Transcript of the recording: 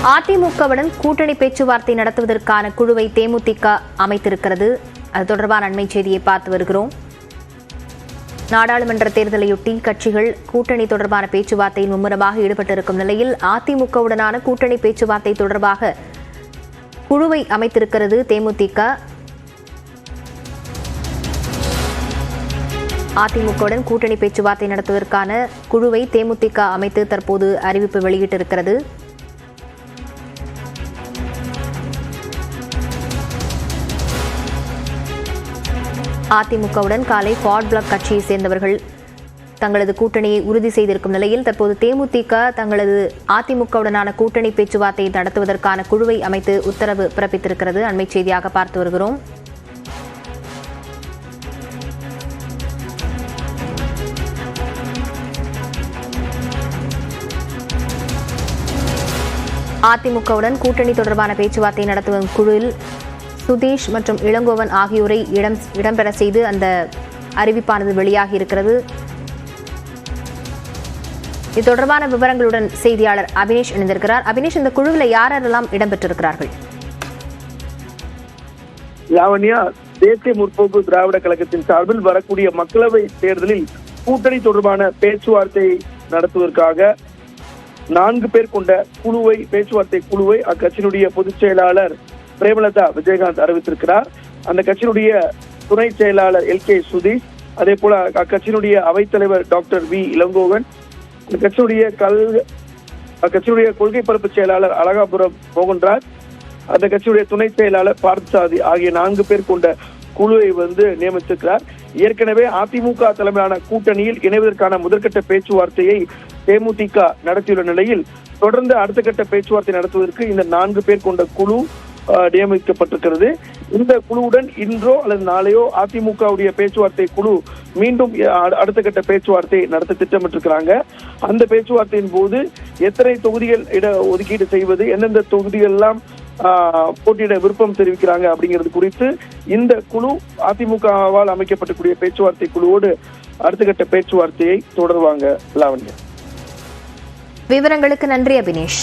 அதிமுகவுடன் கூட்டணி பேச்சுவார்த்தை நடத்துவதற்கான குழுவை தேமுதிக அமைத்திருக்கிறது. அது தொடர்பான அண்மை செய்தியை பார்த்து வருகிறோம். நாடாளுமன்ற தேர்தலையொட்டி கட்சிகள் கூட்டணி தொடர்பான பேச்சுவார்த்தையில் மும்முரமாக ஈடுபட்டிருக்கும் நிலையில் அதிமுகவுடனான கூட்டணி பேச்சுவார்த்தை தொடர்பாக குழுவை அமைத்திருக்கிறது தேமுதிக. அதிமுகவுடன் கூட்டணி பேச்சுவார்த்தை நடத்துவதற்கான குழுவை தேமுதிக அமைத்து தற்போது அறிவிப்பு வெளியிட்டிருக்கிறது. அதிமுகவுடன் காலை ஃபார்வர்ட் பிளாக் கட்சியை சேர்ந்தவர்கள் தங்களது கூட்டணியை உறுதி செய்திருக்கும் நிலையில் தற்போது தேமுதிக தங்களது அதிமுகவுடனான கூட்டணி பேச்சுவார்த்தை நடத்துவதற்கான குழுவை அமைத்து உத்தரவு பிறப்பித்திருக்கிறது. அண்மை செய்தியாக பார்த்து வருகிறோம். அதிமுகவுடன் கூட்டணி தொடர்பான பேச்சுவார்த்தை நடத்தும் குழுவில் சுதீஷ் மற்றும் இளங்கோவன் ஆகியோரை இடம்பெற செய்து அந்த அறிவிப்பானது வெளியாகி இருக்கிறது. இது தொடர்பான விவரங்களுடன் செய்தியாளர் அபினேஷ் இணைந்திருக்கிறார். அபினேஷ், இந்த குழுவில் யாரெல்லாம் இடம்பெற்றிருக்கிறார்கள்? லாவண்யா, தேசிய முற்போக்கு திராவிட கழகத்தின் சார்பில் வரக்கூடிய மக்களவை தேர்தலில் கூட்டணி தொடர்பான பேச்சுவார்த்தை நடத்துவதற்காக 4 பேர் கொண்ட பேச்சுவார்த்தை குழுவை அக்கட்சியினுடைய பொதுச் செயலாளர் பிரேமலதா விஜயகாந்த் அறிவித்திருக்கிறார். அந்த கட்சியினுடைய துணை செயலாளர் LK சுதீஷ், அதே போல அக்கட்சியினுடைய அவைத்தலைவர் டாக்டர் V இளங்கோவன், அந்த கட்சியினுடைய கொள்கை பரப்பு செயலாளர் அழகாபுரம் மோகன்ராஜ், அந்த கட்சியுடைய துணை செயலாளர் பார்த்தசாதி ஆகிய 4 பேர் கொண்ட குழுவை நியமித்திருக்கிறார். ஏற்கனவே அதிமுக தலைமையிலான கூட்டணியில் இணைவதற்கான முதற்கட்ட பேச்சுவார்த்தையை தேமுதிக நடத்தியுள்ள நிலையில் தொடர்ந்து அடுத்த கட்ட பேச்சுவார்த்தை நடத்துவதற்கு இந்த 4 பேர் கொண்ட குழு நியமிக்கப்பட்டிருக்கிறது. இந்த குழுவுடன் இன்றோ அல்லது நாளையோ அதிமுகவுடைய பேச்சுவார்த்தை குழு மீண்டும் அடுத்த கட்ட பேச்சுவார்த்தை நடத்த திட்டமிட்டிருக்கிறாங்க. அந்த பேச்சுவார்த்தையின் போது எத்தனை தொகுதிகள் ஒதுக்கீடு செய்வது, எந்தெந்த தொகுதிகள் எல்லாம் போட்டியிட விருப்பம் தெரிவிக்கிறாங்க அப்படிங்கிறது குறித்து இந்த குழு அதிமுகவால் அமைக்கப்பட்டக்கூடிய பேச்சுவார்த்தை குழுவோடு அடுத்த கட்ட பேச்சுவார்த்தையை தொடர்வாங்க. லாவண்யா, விவரங்களுக்கு நன்றி அபினேஷ்.